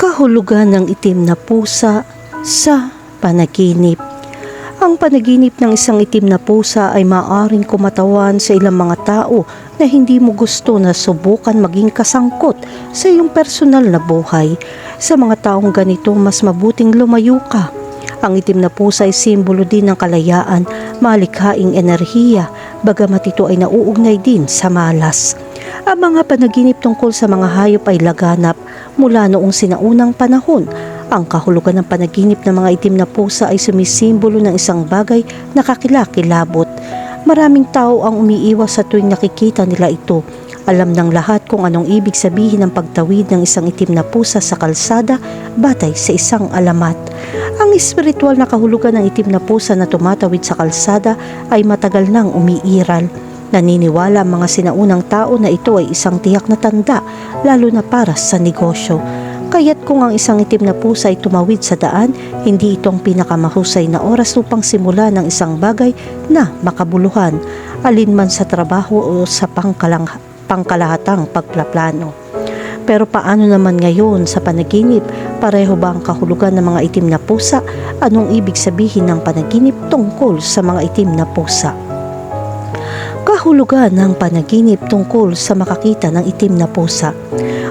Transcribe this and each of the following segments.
Kahulugan ng itim na pusa sa panaginip. Ang panaginip ng isang itim na pusa ay maaaring kumatawan sa ilang mga tao na hindi mo gusto na subukan maging kasangkot sa iyong personal na buhay. Sa mga taong ganito, mas mabuting lumayo ka. Ang itim na pusa ay simbolo din ng kalayaan, malikhaing enerhiya, bagamat ito ay nauugnay din sa malas. Ang mga panaginip tungkol sa mga hayop ay laganap mula noong sinaunang panahon. Ang kahulugan ng panaginip ng mga itim na pusa ay sumisimbolo ng isang bagay na kakilakilabot. Maraming tao ang umiiwas sa tuwing nakikita nila ito. Alam ng lahat kung anong ibig sabihin ng pagtawid ng isang itim na pusa sa kalsada batay sa isang alamat. Ang espiritual na kahulugan ng itim na pusa na tumatawid sa kalsada ay matagal nang umiiral. Naniniwala ang mga sinaunang tao na ito ay isang tiyak na tanda, lalo na para sa negosyo. Kaya't kung ang isang itim na pusa ay tumawid sa daan, hindi ito ang pinakamahusay na oras upang simula ng isang bagay na makabuluhan, alinman sa trabaho o sa pangkalahatang pagplaplano. Pero paano naman ngayon sa panaginip? Pareho ba ang kahulugan ng mga itim na pusa? Anong ibig sabihin ng panaginip tungkol sa mga itim na pusa? Kahulugan ng panaginip tungkol sa makakita ng itim na pusa.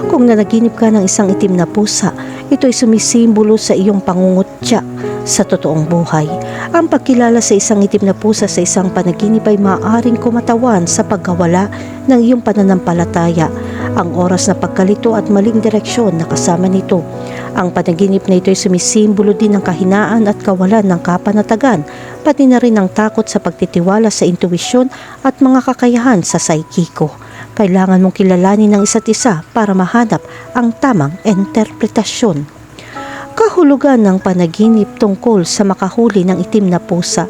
Kung nanaginip ka ng isang itim na pusa, ito ay sumisimbolo sa iyong pangungutya sa totoong buhay. Ang pagkilala sa isang itim na pusa sa isang panaginip ay maaaring kumatawan sa pagkawala ng iyong pananampalataya, ang oras na pagkalito at maling direksyon na kasama nito. Ang panaginip na ito ay sumisimbolo din ng kahinaan at kawalan ng kapanatagan, pati na rin ang takot sa pagtitiwala sa intuwisyon at mga kakayahan sa saikiko. Kailangan mong kilalanin ng isa't isa para mahanap ang tamang interpretasyon. Kahulugan ng panaginip tungkol sa makahuli ng itim na pusa.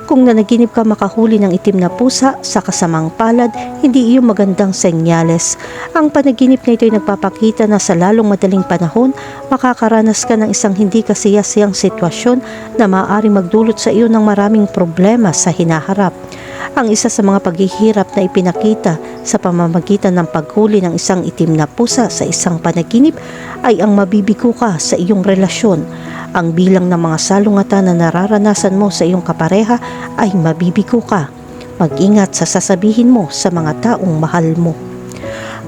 Kung nanaginip ka makahuli ng itim na pusa sa kasamang palad, hindi iyon magandang senyales. Ang panaginip na ito ay nagpapakita na sa lalong madaling panahon, makakaranas ka ng isang hindi kasiyasiyang sitwasyon na maaaring magdulot sa iyo ng maraming problema sa hinaharap. Ang isa sa mga paghihirap na ipinakita sa pamamagitan ng paghuli ng isang itim na pusa sa isang panaginip ay ang mabibigo ka sa iyong relasyon. Ang bilang ng mga salungatan na nararanasan mo sa iyong kapareha ay mabibigo ka. Mag-ingat sa sasabihin mo sa mga taong mahal mo.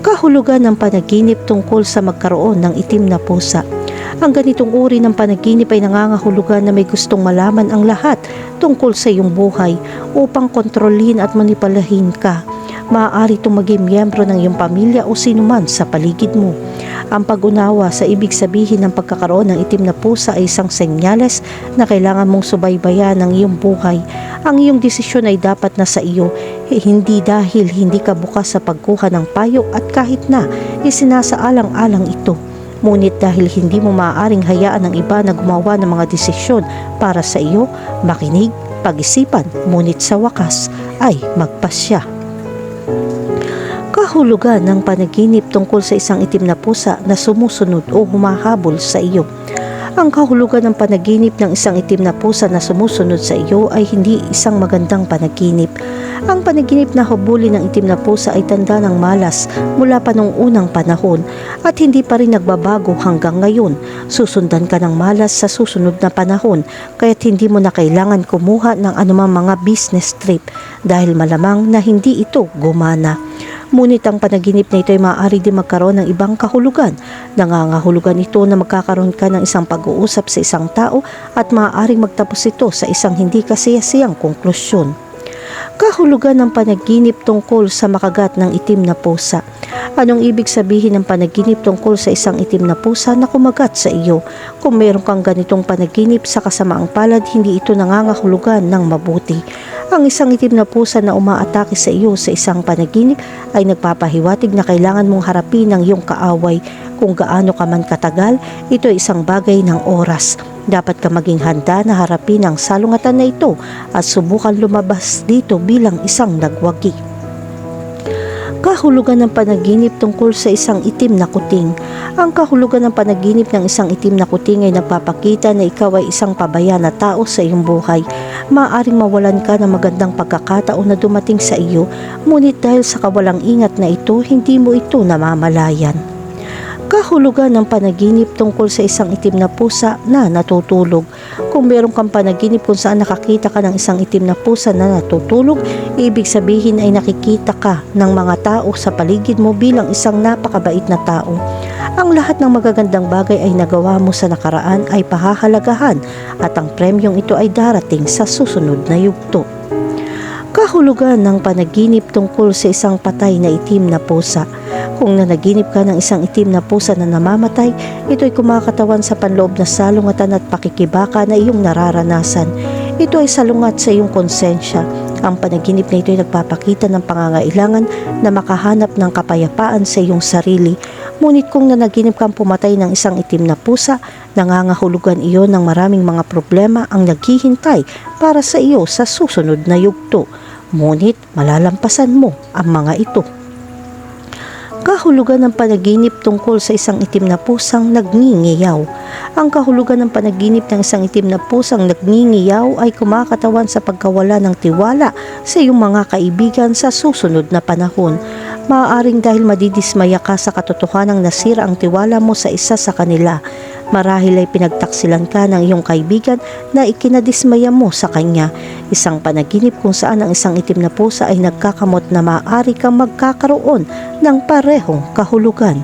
Kahulugan ng panaginip tungkol sa magkaroon ng itim na pusa. Ang ganitong uri ng panaginip ay nangangahulugan na may gustong malaman ang lahat tungkol sa iyong buhay upang kontrolin at manipulahin ka. Maaari itong maging miyembro ng iyong pamilya o sinuman sa paligid mo. Ang pag-unawa sa ibig sabihin ng pagkakaroon ng itim na pusa ay isang senyales na kailangan mong subaybayan ng iyong buhay. Ang iyong desisyon ay dapat na sa iyo, hindi dahil hindi ka bukas sa pagkuha ng payo at kahit na isinasaalang-alang ito. Ngunit dahil hindi mo maaaring hayaan ng iba na gumawa ng mga desisyon para sa iyo, makinig, pag-isipan, ngunit sa wakas ay magpasya. Kahulugan ng panaginip tungkol sa isang itim na pusa na sumusunod o humahabol sa iyo. Ang kahulugan ng panaginip ng isang itim na pusa na sumusunod sa iyo ay hindi isang magandang panaginip. Ang panaginip na habulin ng itim na pusa ay tanda ng malas mula pa noong unang panahon at hindi pa rin nagbabago hanggang ngayon. Susundan ka ng malas sa susunod na panahon kaya't hindi mo na kailangan kumuha ng anumang mga business trip dahil malamang na hindi ito gumana. Ngunit ang panaginip na ito ay maaari din magkaroon ng ibang kahulugan. Nangangahulugan ito na magkakaroon ka ng isang pag-uusap sa isang tao at maaaring magtapos ito sa isang hindi kasiyasiyang konklusyon. Kahulugan ng panaginip tungkol sa makagat ng itim na pusa. Anong ibig sabihin ng panaginip tungkol sa isang itim na pusa na kumagat sa iyo? Kung mayroon kang ganitong panaginip sa kasamaang palad, hindi ito nangangahulugan ng mabuti. Ang isang itim na pusa na umaatake sa iyo sa isang panaginip ay nagpapahiwatig na kailangan mong harapin ang iyong kaaway. Kung gaano ka man katagal, ito ay isang bagay ng oras. Dapat ka maging handa na harapin ang salungatan na ito at subukan lumabas dito bilang isang nagwagi. Kahulugan ng panaginip tungkol sa isang itim na kuting. Ang kahulugan ng panaginip ng isang itim na kuting ay nagpapakita na ikaw ay isang pabaya na tao sa iyong buhay. Maaaring mawalan ka ng magandang pagkakataon na dumating sa iyo, ngunit dahil sa kawalang ingat na ito, hindi mo ito namamalayan. Kahulugan ng panaginip tungkol sa isang itim na pusa na natutulog. Kung meron kang panaginip kung saan nakakita ka ng isang itim na pusa na natutulog, ibig sabihin ay nakikita ka ng mga tao sa paligid mo bilang isang napakabait na tao. Ang lahat ng magagandang bagay ay nagawa mo sa nakaraan ay pahahalagahan at ang premyong ito ay darating sa susunod na yugto. Kahulugan ng panaginip tungkol sa isang patay na itim na pusa. Kung nanaginip ka ng isang itim na pusa na namamatay, ito ay kumakatawan sa panloob na salungatan at pakikibaka na iyong nararanasan. Ito ay salungat sa iyong konsensya. Ang panaginip na ito ay nagpapakita ng pangangailangan na makahanap ng kapayapaan sa iyong sarili. Ngunit kung nanaginip kang pumatay ng isang itim na pusa, nangangahulugan iyon ng maraming mga problema ang naghihintay para sa iyo sa susunod na yugto. Ngunit malalampasan mo ang mga ito. Kahulugan ng panaginip tungkol sa isang itim na pusang nagningiyaw. Ang kahulugan ng panaginip ng isang itim na pusang nagningiyaw ay kumakatawan sa pagkawala ng tiwala sa iyong mga kaibigan sa susunod na panahon. Maaaring dahil madidismaya ka sa katotohanang nasira ang tiwala mo sa isa sa kanila. Marahil ay pinagtaksilan ka ng iyong kaibigan na ikinadismaya mo sa kanya. Isang panaginip kung saan ang isang itim na pusa ay nagkakamot na maaari kang magkakaroon ng parehong kahulugan.